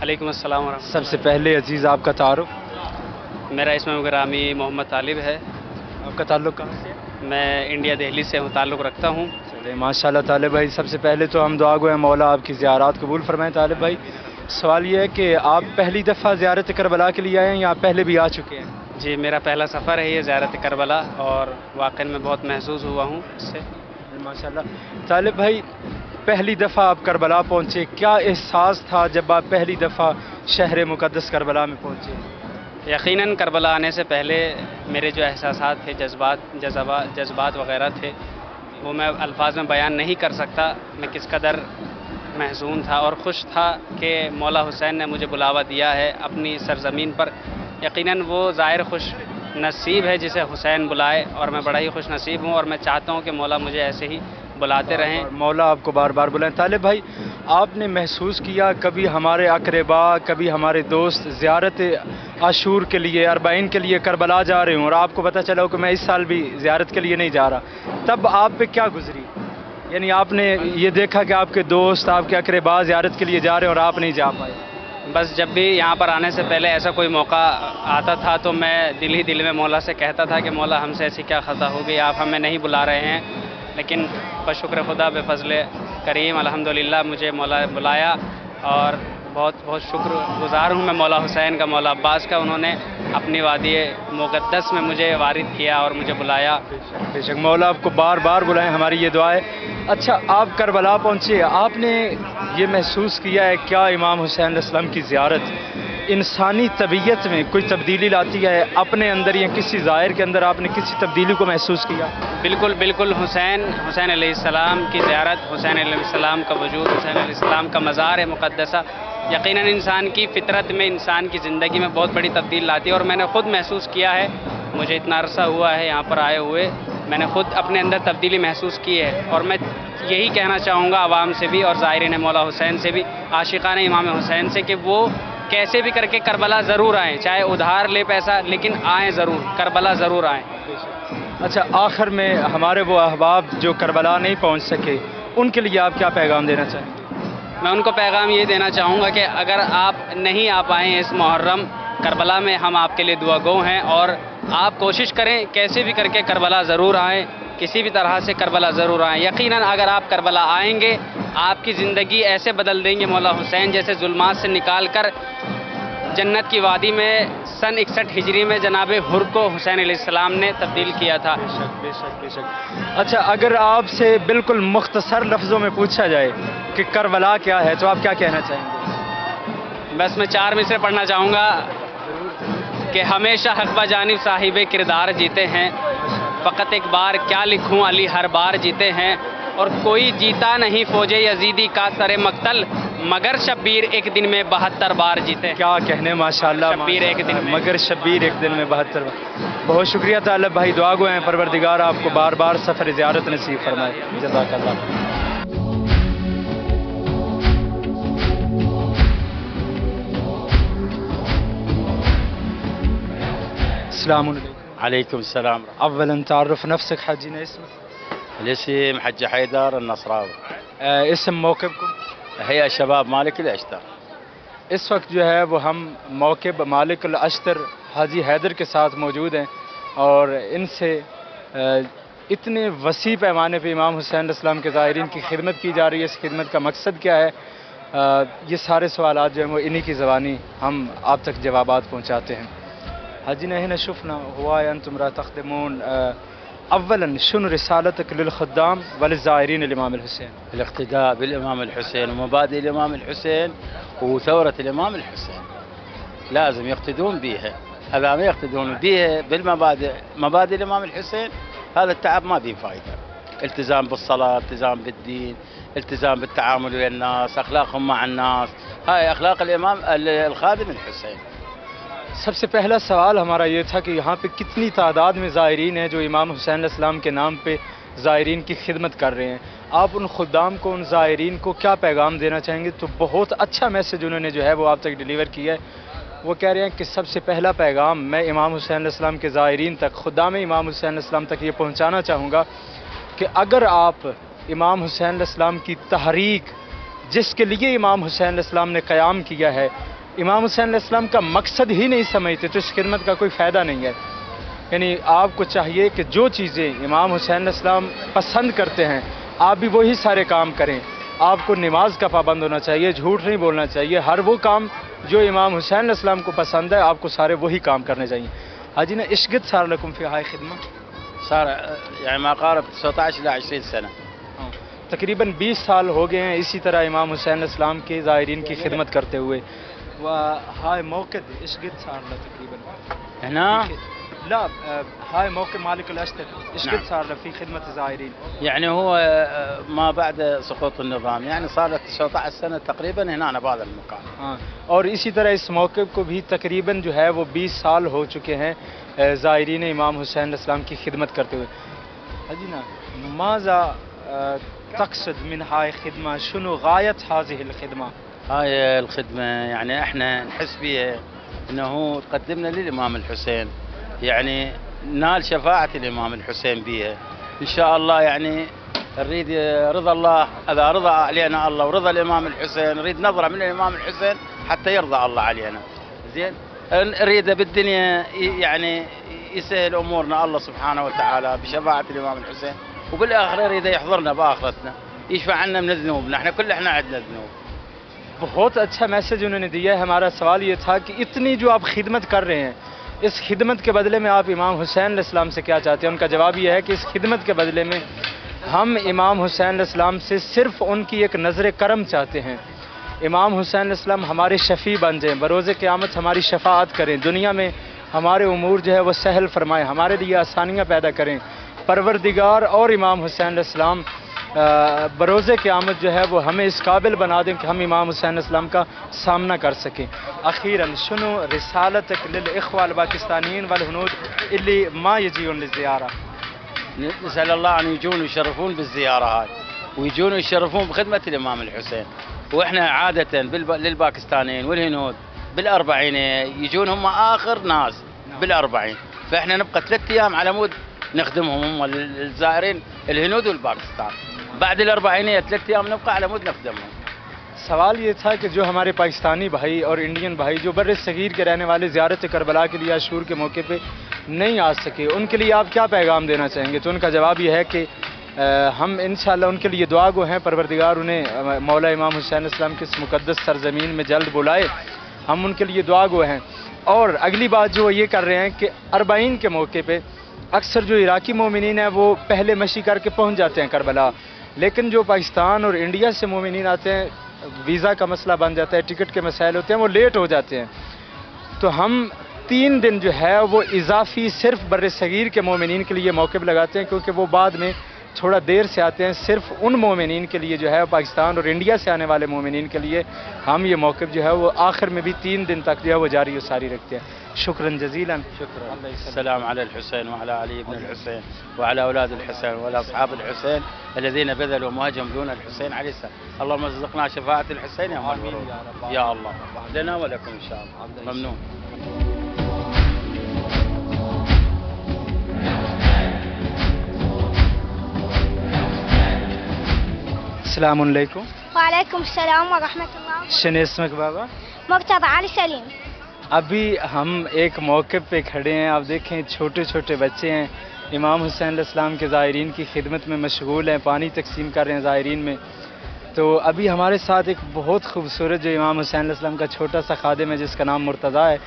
علیکم السلام ورحمۃ سب سے پہلے عزیز آپ کا تعارف؟ اللہ. میرا اسم گرامی محمد طالب ہے. آپ کا تعلق کہاں سے ہے؟ میں انڈیا دہلی سے تعلق رکھتا ہوں. چلے ماشاء اللہ. طالب بھائی سب سے پہلے تو ہم دعا گو ہیں مولا آپ کی زیارات قبول فرمائیں. طالب بھائی سوال یہ ہے کہ آپ پہلی دفعہ زیارت کربلا کے لیے آئے ہیں یا آپ پہلے بھی آ چکے ہیں؟ جی میرا پہلا سفر ہے یہ زیارت کربلا، اور واقعی میں بہت محظوظ ہوا ہوں اس سے. ماشاء اللہ. طالب بھائی پہلی دفعہ آپ کربلا پہنچے، کیا احساس تھا جب آپ پہلی دفعہ شہر مقدس کربلا میں پہنچے؟ یقیناً کربلا آنے سے پہلے میرے جو احساسات تھے، جذبات وغیرہ تھے، وہ میں الفاظ میں بیان نہیں کر سکتا. میں کس قدر محزون تھا اور خوش تھا کہ مولا حسین نے مجھے بلاوا دیا ہے اپنی سرزمین پر. یقیناً وہ ظاہر خوش نصیب ہے جسے حسین بلائے، اور میں بڑا ہی خوش نصیب ہوں، اور میں چاہتا ہوں کہ مولا مجھے ایسے ہی بلاتے رہیں. مولا آپ کو بار بار بلائیں. طالب بھائی آپ نے محسوس کیا کبھی ہمارے اقربا، کبھی ہمارے دوست زیارت عاشور کے لیے، اربعین کے لیے کربلا جا رہے ہوں اور آپ کو پتہ چلا ہو کہ میں اس سال بھی زیارت کے لیے نہیں جا رہا، تب آپ پہ کیا گزری؟ یعنی آپ نے یہ دیکھا کہ آپ کے دوست، آپ کے اقربا زیارت کے لیے جا رہے ہیں اور آپ نہیں جا پائے؟ بس جب بھی یہاں پر آنے سے پہلے ایسا کوئی موقع آتا تھا تو میں دل ہی دل میں مولا سے کہتا تھا کہ مولا ہم سے ایسی کیا خطا ہو گئی، آپ ہمیں نہیں بلا رہے ہیں. لیکن بشکر خدا بے فضل کریم الحمدللہ مجھے مولا بلایا، اور بہت بہت شکر گزار ہوں میں مولا حسین کا، مولا عباس کا. انہوں نے اپنی وادی مقدس میں مجھے وارد کیا اور مجھے بلایا. بے شک مولا آپ کو بار بار بلائیں، ہماری یہ دعا ہے. اچھا آپ کربلا پہنچے، آپ نے یہ محسوس کیا ہے کیا امام حسین علیہ السلام کی زیارت انسانی طبیعت میں کوئی تبدیلی لاتی ہے؟ اپنے اندر یا کسی ظاہر کے اندر آپ نے کسی تبدیلی کو محسوس کیا؟ بالکل بالکل. حسین علیہ السلام کی زیارت، حسین علیہ السلام کا وجود، حسین علیہ السلام کا مزار مقدسہ یقیناً انسان کی فطرت میں، انسان کی زندگی میں بہت بڑی تبدیل لاتی ہے. اور میں نے خود محسوس کیا ہے، مجھے اتنا عرصہ ہوا ہے یہاں پر آئے ہوئے، میں نے خود اپنے اندر تبدیلی محسوس کی ہے. اور میں یہی کہنا چاہوں گا عوام سے بھی اور زائرین مولا حسین سے بھی، عاشقان امام حسین سے، کہ وہ کیسے بھی کر کے کربلا ضرور آئیں، چاہے ادھار لے پیسہ، لیکن آئیں ضرور، کربلا ضرور آئیں. اچھا آخر میں ہمارے وہ احباب جو کربلا نہیں پہنچ سکے ان کے لیے آپ کیا پیغام دینا چاہیں گے؟ میں ان کو پیغام یہ دینا چاہوں گا کہ اگر آپ نہیں آ پائیں اس محرم کربلا میں، ہم آپ کے لیے دعا گو ہیں، اور آپ کوشش کریں کیسے بھی کر کے کربلا ضرور آئیں، کسی بھی طرح سے کربلا ضرور آئیں. یقیناً اگر آپ کربلا آئیں گے آپ کی زندگی ایسے بدل دیں گے مولا حسین، جیسے ظلمات سے نکال کر جنت کی وادی میں سن 61 ہجری میں جناب حر کو حسین علیہ السلام نے تبدیل کیا تھا. بے شک بے شک بے شک. اچھا اگر آپ سے بالکل مختصر لفظوں میں پوچھا جائے کہ کربلا کیا ہے تو آپ کیا کہنا چاہیں گے؟ بس میں 4 مصرے پڑھنا چاہوں گا کہ ہمیشہ حق بجانب صاحب کردار جیتے ہیں، فقط ایک بار کیا لکھوں علی ہر بار جیتے ہیں، اور کوئی جیتا نہیں فوج یزیدی کا سر مقتل، مگر شبیر ایک دن میں 72 بار جیتے ہیں. کیا کہنے ماشاءاللہ. شبیر ایک دن میں، مگر شبیر ایک دن میں 72 بار. بہت شکریہ طالب بھائی، دعا گو ہیں پروردگار آپ کو بار بار سفر زیارت نصیب فرمائے. جزاک اللہ. السلام علیکم. عليكم السلام. اولا تعرف نفسك حاجينا اسمك؟ الاسم حج حيدر النصراوي. اسم موقبكم؟ هي شباب مالك الاشتر. اس وقت جو ہے وہ ہم موقب مالک الاشتر حاجی حیدر کے ساتھ موجود ہیں، اور ان سے اتنے وسیع پیمانے پہ امام حسین علیہ السلام کے زائرین کی خدمت کی جا رہی ہے. اس خدمت کا مقصد کیا ہے، یہ سارے سوالات جو ہیں وہ انہی کی زبانی ہم آپ تک جوابات پہنچاتے ہیں. حاجینا هنا شفنا هواية أنتم راح تخدمون. أولا شنو رسالتك للخدام وللزائرين الإمام الحسين؟ الاقتداء بالامام الحسين ومبادئ الامام الحسين وثوره الامام الحسين لازم يقتدون بها. اذا ما يقتدون بها بالمبادئ، مبادئ الامام الحسين، هذا التعب ما به فائده. التزام بالصلاه، التزام بالدين، التزام بالتعامل ويا الناس، اخلاقهم مع الناس، هاي اخلاق الامام الخادم الحسين. سب سے پہلا سوال ہمارا یہ تھا کہ یہاں پہ کتنی تعداد میں زائرین ہیں جو امام حسین علیہ السلام کے نام پہ زائرین کی خدمت کر رہے ہیں. آپ ان خدام کو، ان زائرین کو کیا پیغام دینا چاہیں گے؟ تو بہت اچھا میسج انہوں نے جو ہے وہ آپ تک ڈیلیور کیا ہے. وہ کہہ رہے ہیں کہ سب سے پہلا پیغام میں امام حسین علیہ السلام کے زائرین تک، خدام امام حسین علیہ السلام تک یہ پہنچانا چاہوں گا کہ اگر آپ امام حسین علیہ السلام کی تحریک، جس کے لیے امام حسین علیہ السلام نے قیام کیا ہے، امام حسین علیہ السلام کا مقصد ہی نہیں سمجھتے تو اس خدمت کا کوئی فائدہ نہیں ہے. یعنی آپ کو چاہیے کہ جو چیزیں امام حسین علیہ السلام پسند کرتے ہیں آپ بھی وہی سارے کام کریں. آپ کو نماز کا پابند ہونا چاہیے، جھوٹ نہیں بولنا چاہیے. ہر وہ کام جو امام حسین علیہ السلام کو پسند ہے آپ کو سارے وہی کام کرنے چاہیے. حاجی نا ايش قد صار لكم في هاي الخدمة؟ صار يعني ما قارب 19 إلى 20 سنة. تقریباً 20 سال ہو گئے ہیں اسی طرح امام حسین علیہ السلام کے زائرین کی خدمت کرتے ہوئے. وهاي موقد ايش قد صار له تقريبا؟ هنا لا هاي موقع مالك الاشتر ايش نعم. قد صار له في خدمة الزائرين؟ يعني هو ما بعد سقوط النظام، يعني صار له 19 سنة تقريبا هنا بهذا المكان. ہاں اور اسی طرح اس موقع کو بھی تقریباً جو ہے وہ 20 سال ہو چکے ہیں زائرین امام حسین علیہ السلام کی خدمت کرتے ہوئے. حجی نا ماذا تقصد من هاي الخدمة؟ شنو غاية هذه الخدمة؟ هاي الخدمة يعني احنا نحس بها انه تقدمنا للامام الحسين، يعني نال شفاعة الامام الحسين بها ان شاء الله. يعني نريد رضا الله، اذا رضى علينا الله ورضا الامام الحسين نريد نظرة من الامام الحسين حتى يرضى الله علينا. زين نريد بالدنيا يعني يسهل امورنا الله سبحانه وتعالى بشفاعة الامام الحسين، وبالاخره يريد يحضرنا باخرتنا يشفع عنا من ذنوبنا، احنا عندنا ذنوب. بہت اچھا میسج انہوں نے دیا ہے. ہمارا سوال یہ تھا کہ اتنی جو آپ خدمت کر رہے ہیں اس خدمت کے بدلے میں آپ امام حسین علیہ السلام سے کیا چاہتے ہیں؟ ان کا جواب یہ ہے کہ اس خدمت کے بدلے میں ہم امام حسین علیہ السلام سے صرف ان کی ایک نظر کرم چاہتے ہیں. امام حسین علیہ السلام ہمارے شفیع بن جائیں، بروز قیامت ہماری شفاعت کریں، دنیا میں ہمارے امور جو ہے وہ سہل فرمائیں، ہمارے لیے آسانیاں پیدا کریں. پروردگار اور امام حسین علیہ السلام بروز قیامت جو ہے وہ ہمیں اس قابل بنا دیں کہ ہم امام حسین علیہ السلام کا سامنا کر سکیں. اخیراً شنو رسالتك للاخوة الباكستانيين والهنود اللي ما يجيون للزيارة؟ نسأل الله أن يجون ويشرفون بالزيارة هاي ويجون ويشرفون بخدمة الإمام الحسين. وإحنا عادة للباكستانيين والهنود بالأربعين يجون هم آخر ناس بالأربعين، فإحنا نبقى 3 أيام على مود نخدمهم هم الزائرين الهنود والباكستان. بعد الأربعينية 3 أيام نبقى على مود نخدمهم. سوال یہ تھا کہ جو ہمارے پاکستانی بھائی اور انڈین بھائی جو بر صغیر کے رہنے والے زیارت کربلا کے لیے عاشور کے موقع پہ نہیں آ سکے ان کے لیے آپ کیا پیغام دینا چاہیں گے؟ تو ان کا جواب یہ ہے کہ ہم انشاءاللہ ان کے لیے دعا گو ہیں، پروردگار انہیں مولا امام حسین علیہ السلام کی اس مقدس سرزمین میں جلد بلائے. ہم ان کے لیے دعا گو ہیں. اور اگلی بات جو یہ کر رہے ہیں کہ اربعین کے موقع پہ اکثر جو عراقی مومنین ہیں وہ پہلے مشی کر کے پہنچ جاتے ہیں کربلا، لیکن جو پاکستان اور انڈیا سے مومنین آتے ہیں ویزا کا مسئلہ بن جاتا ہے، ٹکٹ کے مسائل ہوتے ہیں، وہ لیٹ ہو جاتے ہیں. تو ہم 3 دن جو ہے وہ اضافی صرف بر صغیر کے مومنین کے لیے موقف لگاتے ہیں، کیونکہ وہ بعد میں تھوڑا دیر سے آتے ہیں. صرف ان مومنین کے لیے جو ہے پاکستان اور انڈیا سے آنے والے مومنین کے لیے ہم یہ موقف جو ہے وہ آخر میں بھی 3 دن تک جو ہے وہ جاری و ساری رکھتے ہیں. شکراً جزیلاً. شكرا. السلام على الحسين وعلى علي بن الحسين وعلى أولاد الحسين وعلى أصحاب الحسين الذين بذلوا مهجهم دون الحسين عليه السلام. اللهم ارزقنا شفاعة الحسين يا مرحبا يا الله لنا ولكم إن شاء الله. ممنون. السلام علیکم. وعلیکم السلام ورحمۃ اللہ. شنو اسمك بابا؟ مرتضی علی سلیم. ابھی ہم ایک موقف پہ کھڑے ہیں، آپ دیکھیں چھوٹے چھوٹے بچے ہیں، امام حسین علیہ السلام کے زائرین کی خدمت میں مشغول ہیں، پانی تقسیم کر رہے ہیں زائرین میں. تو ابھی ہمارے ساتھ ایک بہت خوبصورت جو امام حسین علیہ السلام کا چھوٹا سا خادم ہے جس کا نام مرتضیٰ ہے.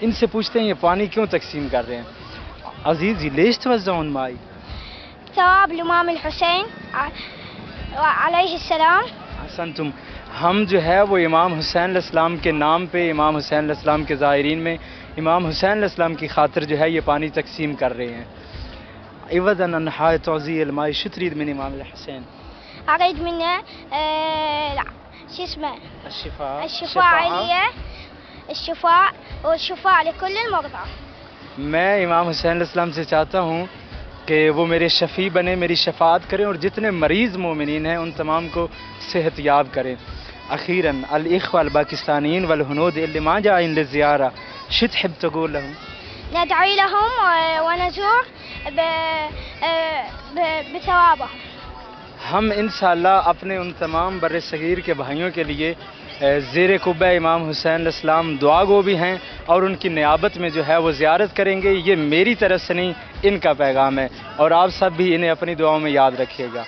ان سے پوچھتے ہیں یہ پانی کیوں تقسیم کر رہے ہیں. عزیز جی لیش توزعون مائی؟ ثواب الامام الحسین علیہ السلام. حسنتم. ہم جو ہے وہ امام حسین علیہ السلام کے نام پہ امام حسین علیہ السلام کے زائرین میں امام حسین علیہ السلام کی خاطر جو ہے یہ پانی تقسیم کر رہے ہیں. عوضاً عن هاي توزيع الماء شو تريد من امام الحسين؟ اريد منه شو اسمه الشفاء. الشفاء والشفاء لكل المرضى. میں امام حسین علیہ السلام سے چاہتا ہوں کہ وہ میرے شفیع بنے، میری شفاعت کریں اور جتنے مریض مومنین ہیں ان تمام کو صحت یاب کریں. اخیراً الاخوة الباکستانیین والہنود اللي ما جايين للزيارة شو تحب تقول لهم؟ ندعي لهم ونزور بثوابهم. ہم انشاءاللہ اپنے ان تمام بر صغیر کے بھائیوں کے لیے زیر قبہ امام حسین علیہ السلام دعا گو بھی ہیں اور ان کی نیابت میں جو ہے وہ زیارت کریں گے. یہ میری طرف سے نہیں، ان کا پیغام ہے، اور آپ سب بھی انہیں اپنی دعاؤں میں یاد رکھیے گا.